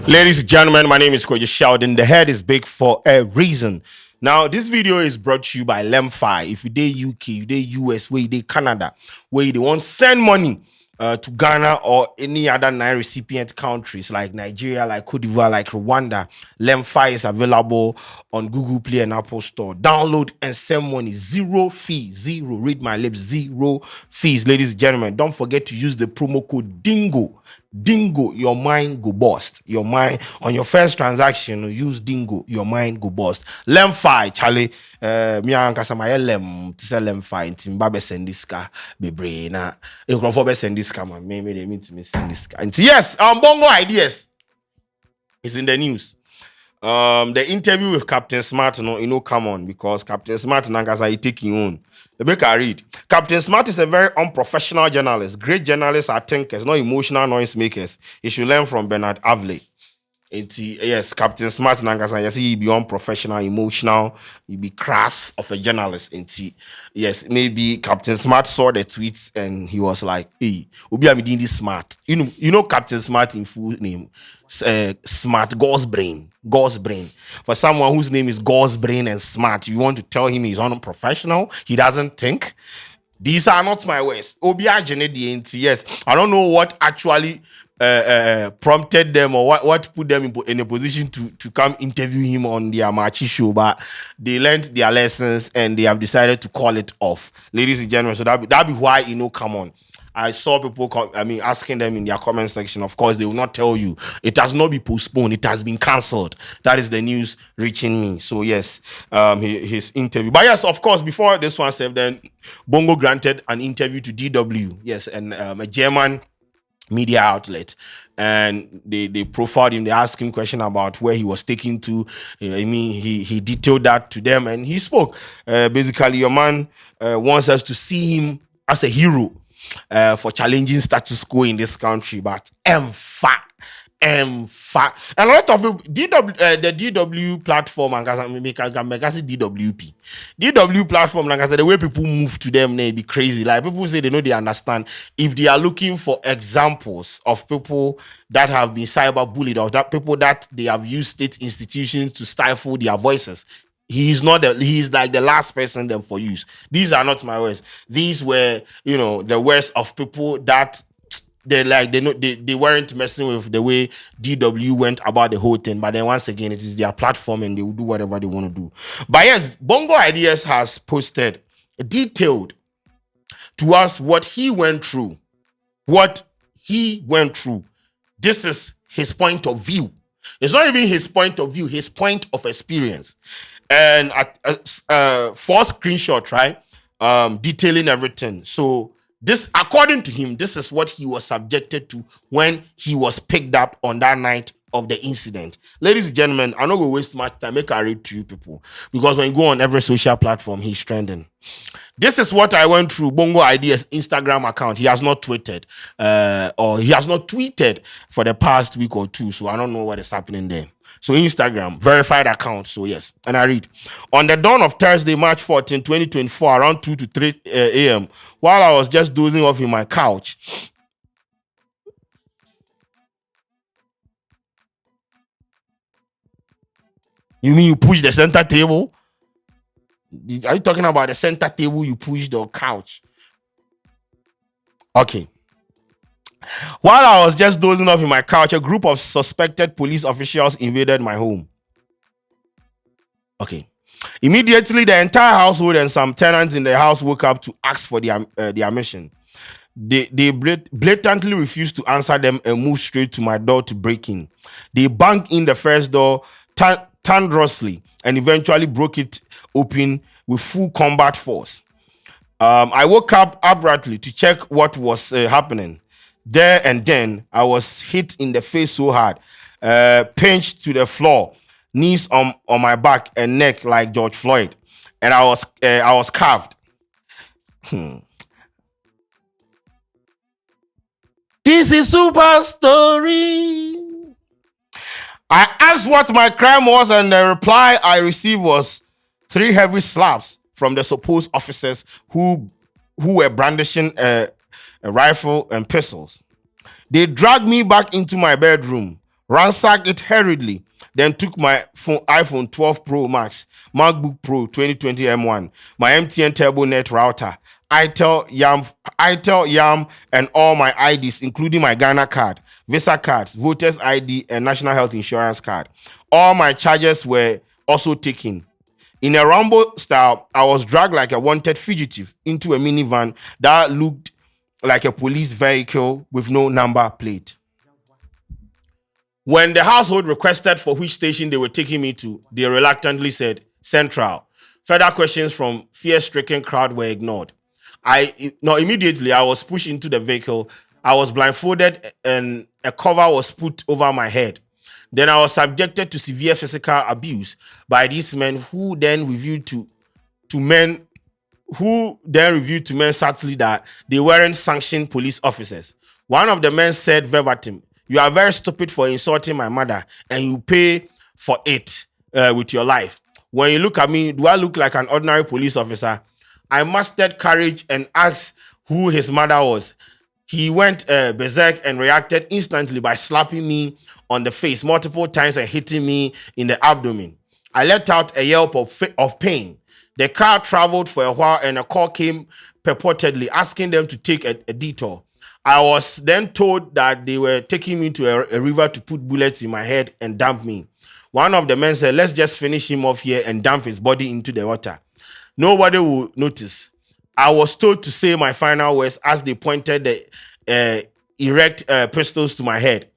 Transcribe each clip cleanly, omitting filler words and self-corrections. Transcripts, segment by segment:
Ladies and gentlemen, my name is Sheldon. The head is big for a reason. Now, this video is brought to you by Lemfi. If you dey UK, you dey US, where you dey Canada, where you want send money to Ghana or any other nine recipient countries like Nigeria, like Cote d'Ivoire, like Rwanda, Lemfi is available on Google Play and Apple Store. Download and send money. Zero fee. Zero. Read my lips. Zero fees. Ladies and gentlemen, don't forget to use the promo code DINGO. Dingo, your mind go bust. Your mind on your first transaction, use Dingo, your mind go bust. Lemfi, Charlie. Me and Kasama lem to sell Lemfi. Timbabe send this car. Be braina. You can for send this car, man. Maybe they mean to me send this car. And yes, Bongo ideas is in the news. The interview with Captain Smart, come on, because Captain Smart Nankasa is taking on. The make I read. Captain Smart is a very unprofessional journalist. Great journalists are thinkers, not emotional noise makers. You should learn from Bernard Avley. Yes, Captain Smart Nankasa, yes, he be unprofessional, emotional, he be crass of a journalist. Yes, maybe Captain Smart saw the tweets and he was like, hey, Obi am doing this smart. You know Captain Smart in full name. Smart, God's brain. God's brain. For someone whose name is God's brain and smart, you want to tell him he's unprofessional, he doesn't think. These are not my words. Yes, I don't know what actually prompted them or what put them in a position to come interview him on their Machi show, but they learned their lessons and they have decided to call it off, ladies and gentlemen. So that be why come on. I saw people asking them in their comment section. Of course, they will not tell you. It has not been postponed. It has been cancelled. That is the news reaching me. So yes, his interview. But yes, of course, before this one, then Bongo granted an interview to DW. Yes, and a German media outlet, and they profiled him. They asked him question about where he was taken to. He detailed that to them, and he spoke. Basically, your man wants us to see him as a hero. For challenging status quo in this country, but and a lot of people, the DW platform, and DWP platform, like I said, the way people move to them, they be crazy. Like people say they know they understand. If they are looking for examples of people that have been cyberbullied or that people that they have used state institutions to stifle their voices, he's like the last person them for use. These are not my words. These were, the words of people that they weren't messing with the way DW went about the whole thing. But then once again, it is their platform and they will do whatever they want to do. But yes, Bongo Ideas has posted detailed to us what he went through. This is his point of view. It's not even his point of view, his point of experience. And for screenshot, right? Detailing everything. So this, according to him, this is what he was subjected to when he was picked up on that night of the incident. Ladies and gentlemen, I'm not going to waste much time. Make I read to you people, because when you go on every social platform, he's trending. This is what I went through. Bongo Ideas Instagram account. He has not tweeted, or he has not tweeted for the past week or two. So I don't know what is happening there. So Instagram, verified account. So yes, and I read. On the dawn of Thursday, March 14, 2024, around 2 to 3 a.m., while I was just dozing off in my couch, you mean you push the center table? Are you talking about the center table you pushed or couch? Okay. While I was just dozing off in my couch, a group of suspected police officials invaded my home. Okay. Immediately, the entire household and some tenants in the house woke up to ask for their mission. They blatantly refused to answer them and moved straight to my door to break in. They banged in the first door thunderously and eventually broke it open with full combat force. I woke up abruptly to check what was happening. There and then, I was hit in the face so hard, pinched to the floor, knees on my back and neck like George Floyd, and I was carved. This is super story. I asked what my crime was, and the reply I received was 3 heavy slaps from the supposed officers who were brandishing a rifle and pistols. They dragged me back into my bedroom, ransacked it hurriedly, then took my iPhone 12 Pro Max, MacBook Pro 2020 M1, my MTN Turbo Net router, ITEL YAM, and all my IDs, including my Ghana card, Visa cards, Voters ID, and National Health Insurance card. All my charges were also taken. In a Rambo style, I was dragged like a wanted fugitive into a minivan that looked like a police vehicle with no number plate. When the household requested for which station they were taking me to, they reluctantly said Central. Further questions from fear-stricken crowd were ignored. Immediately I was pushed into the vehicle. I was blindfolded and a cover was put over my head. Then I was subjected to severe physical abuse by these men to men who then revealed to men subtly that they weren't sanctioned police officers. One of the men said verbatim, "You are very stupid for insulting my mother, and you pay for it with your life." When you look at me, do I look like an ordinary police officer? I mustered courage and asked who his mother was. He went berserk and reacted instantly by slapping me on the face multiple times and hitting me in the abdomen. I let out a yelp of pain. The car traveled for a while and a call came purportedly asking them to take a detour. I was then told that they were taking me to a river to put bullets in my head and dump me. One of the men said, "Let's just finish him off here and dump his body into the water. Nobody will notice." I was told to say my final words as they pointed the erect pistols to my head.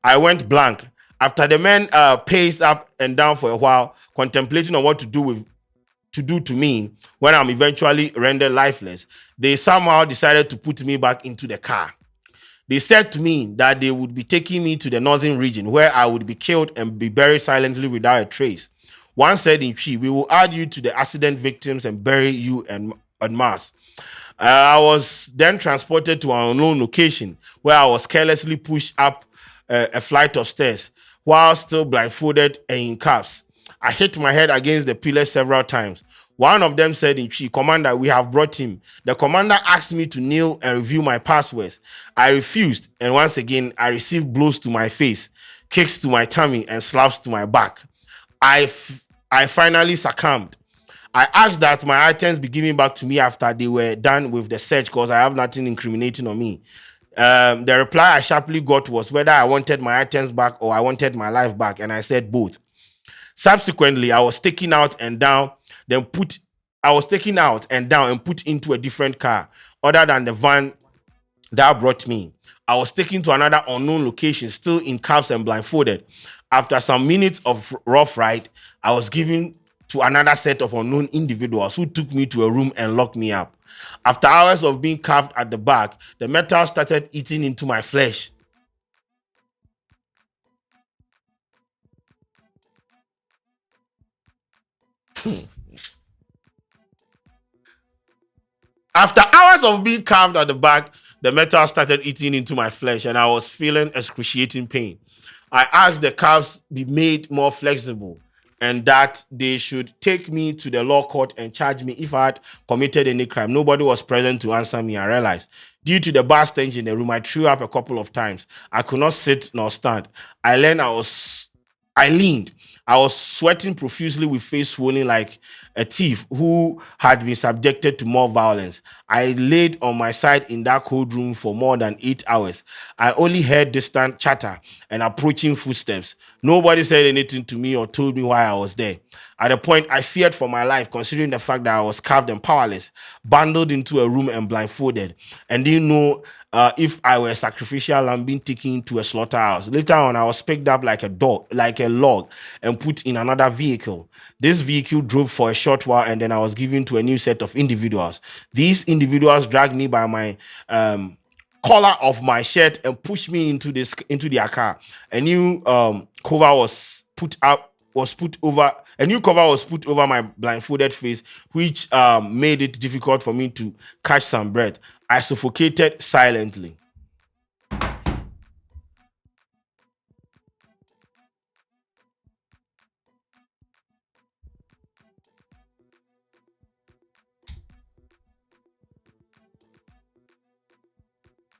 I went blank. After the men paced up and down for a while, contemplating on what to do to me when I'm eventually rendered lifeless, they somehow decided to put me back into the car. They said to me that they would be taking me to the northern region where I would be killed and be buried silently without a trace. One said in Chi, "We will add you to the accident victims and bury you en masse." I was then transported to an unknown location where I was carelessly pushed up a flight of stairs while still blindfolded and in cuffs. I hit my head against the pillars several times. One of them said in Chi, "Commander, we have brought him." The commander asked me to kneel and review my passwords. I refused, and once again, I received blows to my face, kicks to my tummy, and slaps to my back. I finally succumbed. I asked that my items be given back to me after they were done with the search because I have nothing incriminating on me. The reply I sharply got was whether I wanted my items back or I wanted my life back, and I said both. Subsequently, I was taken out and down, then put I was taken out and down and put into a different car other than the van that brought me. I was taken to another unknown location, still in cuffs and blindfolded. After some minutes of rough ride, I was given to another set of unknown individuals who took me to a room and locked me up. After hours of being carved at the back, the metal started eating into my flesh. After hours of being carved at the back, the metal started eating into my flesh and I was feeling excruciating pain. I asked the calves be made more flexible and that they should take me to the law court and charge me if I had committed any crime. Nobody was present to answer me. I realized. Due to the bad stench in the room, I threw up a couple of times. I could not sit nor stand. I leaned. I was sweating profusely with face swollen like a thief who had been subjected to more violence. I laid on my side in that cold room for more than 8 hours. I only heard distant chatter and approaching footsteps. Nobody said anything to me or told me why I was there. At a point, I feared for my life, considering the fact that I was carved and powerless, bundled into a room and blindfolded, and didn't know if I were sacrificial and being taken to a slaughterhouse. Later on, I was picked up like a log, and put in another vehicle. This vehicle drove for a short while, and then I was given to a new set of individuals. These individuals dragged me by my collar of my shirt and pushed me into their car. A new cover was put up was put over a new cover was put over my blindfolded face, which made it difficult for me to catch some breath. I suffocated silently.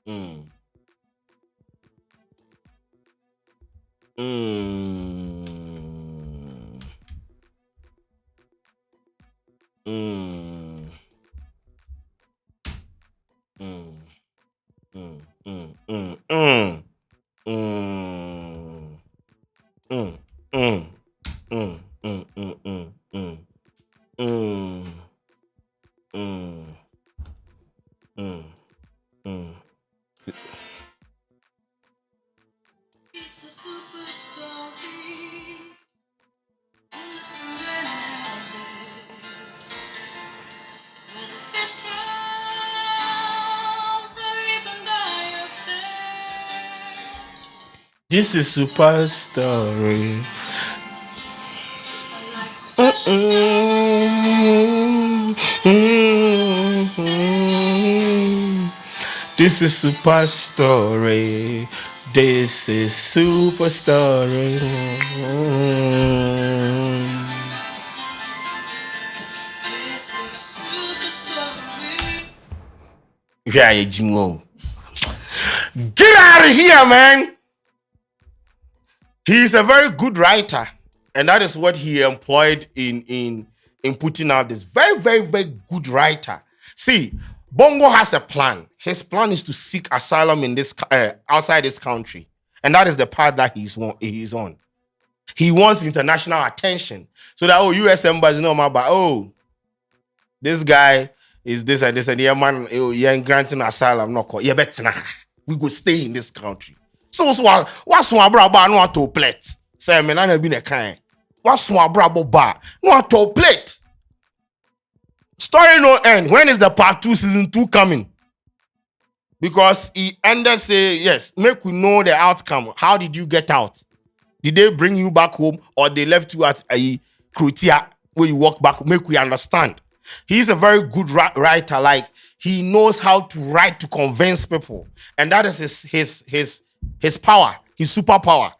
Mm. This is super story. This is super story. This is super story. Yeah, Jimo. Get out of here, man. He's a very good writer, and that is what he employed in putting out this very, very, very good writer. See, Bongo has a plan. His plan is to seek asylum in this outside this country, and that is the path that he's on. He wants international attention, so that U.S. embassy know about this guy is this and this and yeah man, you're granting asylum. No, yeah, but we go stay in this country. So what's one braba no to plate? Say me na been a kind. What's one brabo bar no to plate? Story no end. When is the part 2 season 2 coming? Because he ended say yes, make we know the outcome. How did you get out? Did they bring you back home or they left you at a Krutia where you walk back? Make we understand. He's a very good writer. Like he knows how to write to convince people, and that is his power, his superpower.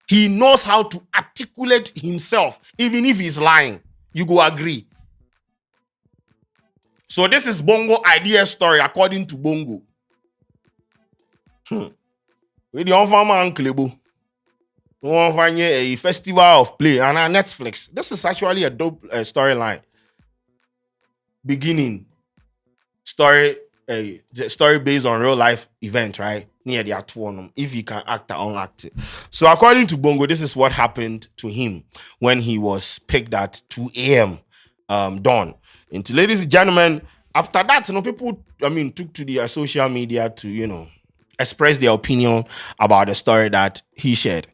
He knows how to articulate himself, even if he's lying. You go agree. So this is Bongo idea story according to Bongo. With the farmer uncle. We find a festival of play and on Netflix. This is actually a dope storyline. Beginning story based on real life event, right? Near the actual if he can act or unact it. So according to Bongo, this is what happened to him when he was picked at 2 a.m. dawn. And ladies and gentlemen, after that, people took to the social media to express their opinion about the story that he shared.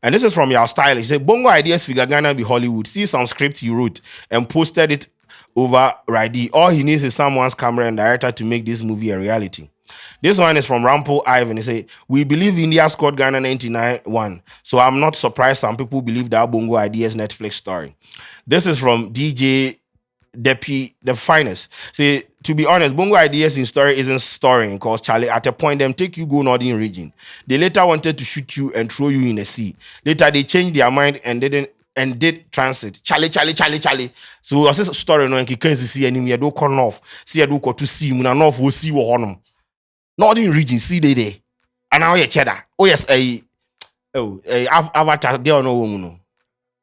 And this is from your style. He said, Bongo ideas figure Ghana be Hollywood. See some script he wrote and posted it over Radi. All he needs is someone's camera and director to make this movie a reality. This one is from Rampo Ivan. He said, we believe India scored Ghana 99-1. So I'm not surprised some people believe that Bongo ideas Netflix story. This is from DJ Depi, the finest. See, to be honest, Bongo ideas in story isn't storying because Charlie, at a point, them take you go northern region. They later wanted to shoot you and throw you in the sea. Later, they changed their mind and did transit. Charlie. So was this story no? You can't see enemy. Do come off. See, I do go to see. Muna north will see what honum. Northern region, see they there. And now you cheddar. Oh yes, avatar. They don't know.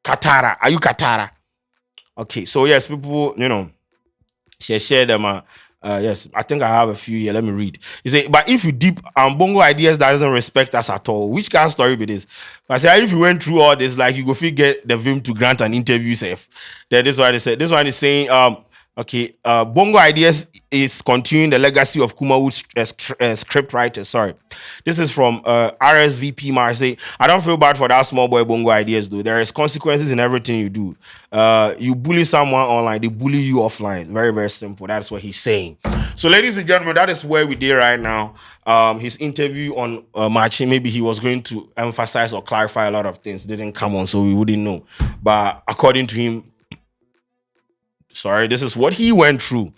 Katara, are you Katara? Okay, so yes, people, share them. Yes, I think I have a few here. Let me read. You say, but if you deep Bongo ideas that doesn't respect us at all, which kind of story be this? But say if you went through all this, like you go get the Vim to grant an interview, safe. Then this one they said. This one is saying, Bongo ideas is continuing the legacy of Kumawood's script writers. Sorry, this is from RSVP Marseille. I don't feel bad for that small boy Bongo ideas though. There is consequences in everything you do. You bully someone online, they bully you offline. Very, very simple. That's what he's saying. So, ladies and gentlemen, that is where we did right now. His interview on Marching, maybe he was going to emphasize or clarify a lot of things. Didn't come on, so we wouldn't know. But according to him, this is what he went through.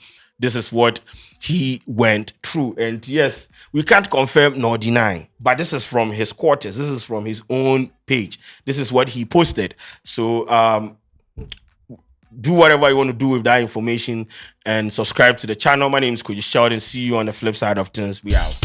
And yes, we can't confirm nor deny, but this is from his quarters. This is from his own page. This is what he posted. So do whatever you want to do with that information and subscribe to the channel. My name is Sheldon. See you on the flip side of things. We out.